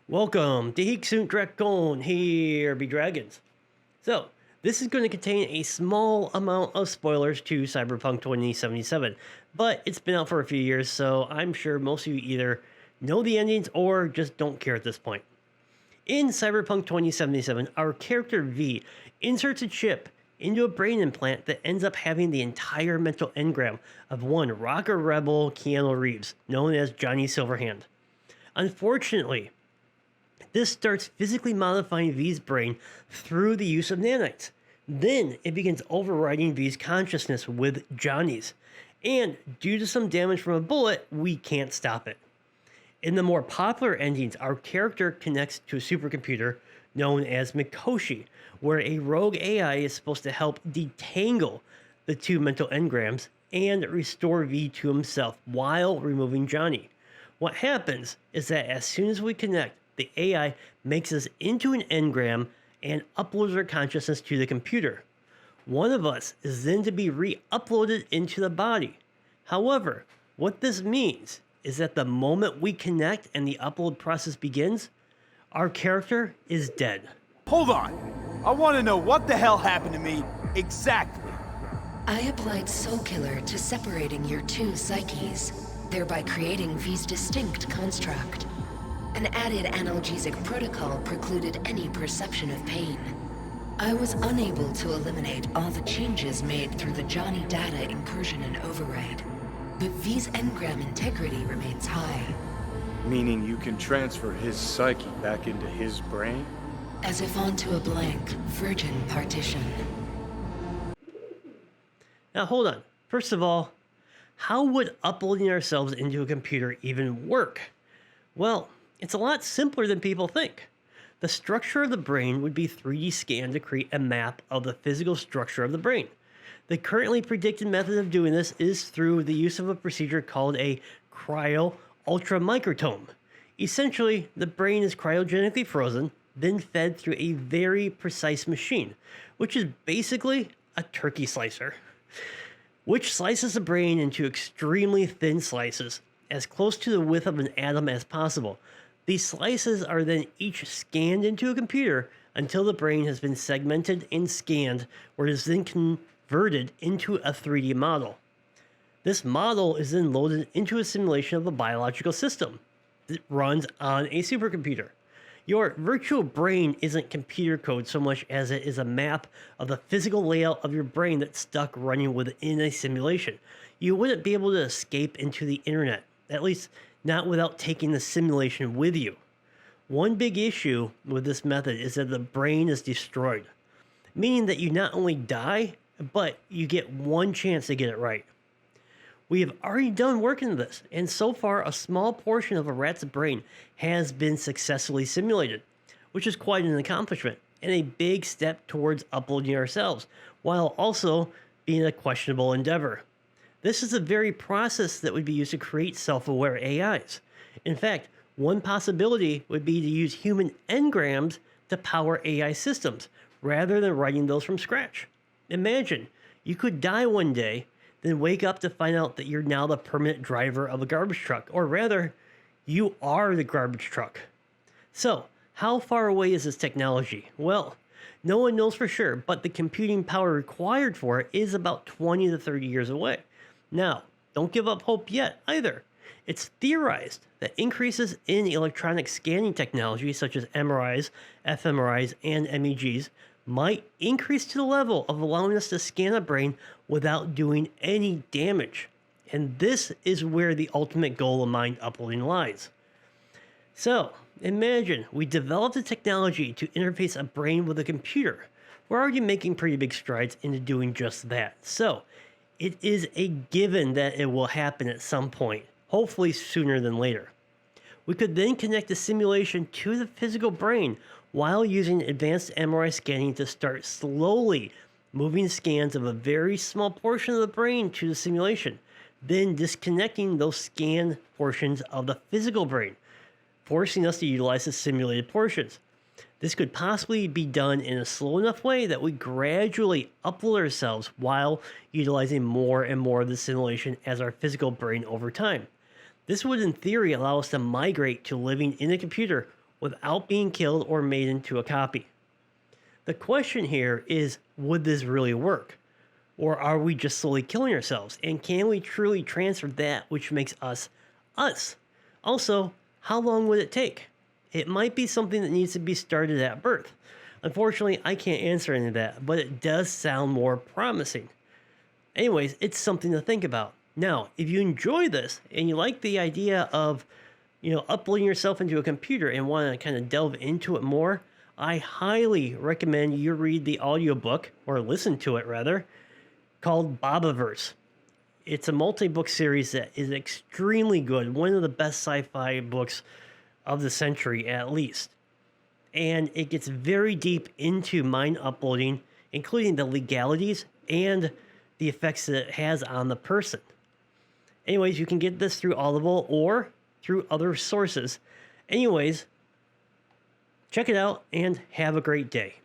Welcome to Hixunt Drakon, here be dragons. So, this is going to contain a small amount of spoilers to Cyberpunk 2077, but it's been out for a few years, so I'm sure most of you either know the endings or just don't care at this point. In Cyberpunk 2077, our character V inserts a chip into a brain implant that ends up having the entire mental engram of one rocker rebel Keanu Reeves, known as Johnny Silverhand. Unfortunately, this starts physically modifying V's brain through the use of nanites. Then it begins overriding V's consciousness with Johnny's. And due to some damage from a bullet, we can't stop it. In the more popular endings, our character connects to a supercomputer known as Mikoshi, where a rogue AI is supposed to help detangle the two mental engrams and restore V to himself while removing Johnny. What happens is that as soon as we connect, the AI makes us into an engram and uploads our consciousness to the computer. One of us is then to be re-uploaded into the body. However, what this means is that the moment we connect and the upload process begins, our character is dead. Hold on. I want to know what the hell happened to me exactly. I applied Soul Killer to separating your two psyches, thereby creating V's distinct construct. An added analgesic protocol precluded any perception of pain. I was unable to eliminate all the changes made through the Johnny data incursion and override, but V's engram integrity remains high. Meaning you can transfer his psyche back into his brain? As if onto a blank, virgin partition. Now hold on. First of all, how would uploading ourselves into a computer even work? Well, it's a lot simpler than people think. The structure of the brain would be 3D scanned to create a map of the physical structure of the brain. The currently predicted method of doing this is through the use of a procedure called a cryo-ultramicrotome. Essentially, the brain is cryogenically frozen, then fed through a very precise machine, which is basically a turkey slicer, which slices the brain into extremely thin slices, as close to the width of an atom as possible. These slices are then each scanned into a computer until the brain has been segmented and scanned, where it is then converted into a 3D model. This model is then loaded into a simulation of a biological system that runs on a supercomputer. Your virtual brain isn't computer code so much as it is a map of the physical layout of your brain that's stuck running within a simulation. You wouldn't be able to escape into the internet, at least not without taking the simulation with you. One big issue with this method is that the brain is destroyed, meaning that you not only die, but you get one chance to get it right. We have already done work in this, and so far a small portion of a rat's brain has been successfully simulated, which is quite an accomplishment and a big step towards uploading ourselves, while also being a questionable endeavor. This is the very process that would be used to create self-aware AIs. In fact, one possibility would be to use human engrams to power AI systems, rather than writing those from scratch. Imagine, you could die one day, then wake up to find out that you're now the permanent driver of a garbage truck, or rather, you are the garbage truck. So, how far away is this technology? Well, no one knows for sure, but the computing power required for it is about 20 to 30 years away. Now, don't give up hope yet either. It's theorized that increases in electronic scanning technology such as MRIs, fMRIs, and MEGs might increase to the level of allowing us to scan a brain without doing any damage. And this is where the ultimate goal of mind uploading lies. So, imagine we developed the technology to interface a brain with a computer. We're already making pretty big strides into doing just that. So, it is a given that it will happen at some point, hopefully sooner than later. We could then connect the simulation to the physical brain while using advanced MRI scanning to start slowly moving scans of a very small portion of the brain to the simulation, then disconnecting those scanned portions of the physical brain, forcing us to utilize the simulated portions. This could possibly be done in a slow enough way that we gradually upload ourselves while utilizing more and more of the simulation as our physical brain over time. This would in theory allow us to migrate to living in a computer without being killed or made into a copy. The question here is, would this really work? Or are we just slowly killing ourselves? And can we truly transfer that which makes us us? Also, how long would it take? It might be something that needs to be started at birth. Unfortunately, I can't answer any of that, but it does sound more promising. Anyways, it's something to think about. Now, if you enjoy this and you like the idea of, uploading yourself into a computer and want to kind of delve into it more, I highly recommend you read the audiobook, or listen to it rather, called Bobaverse. It's a multi-book series that is extremely good, one of the best sci-fi books of the century at least. And it gets very deep into mind uploading, including the legalities and the effects that it has on the person. Anyways, you can get this through Audible or through other sources. Anyways, check it out and have a great day.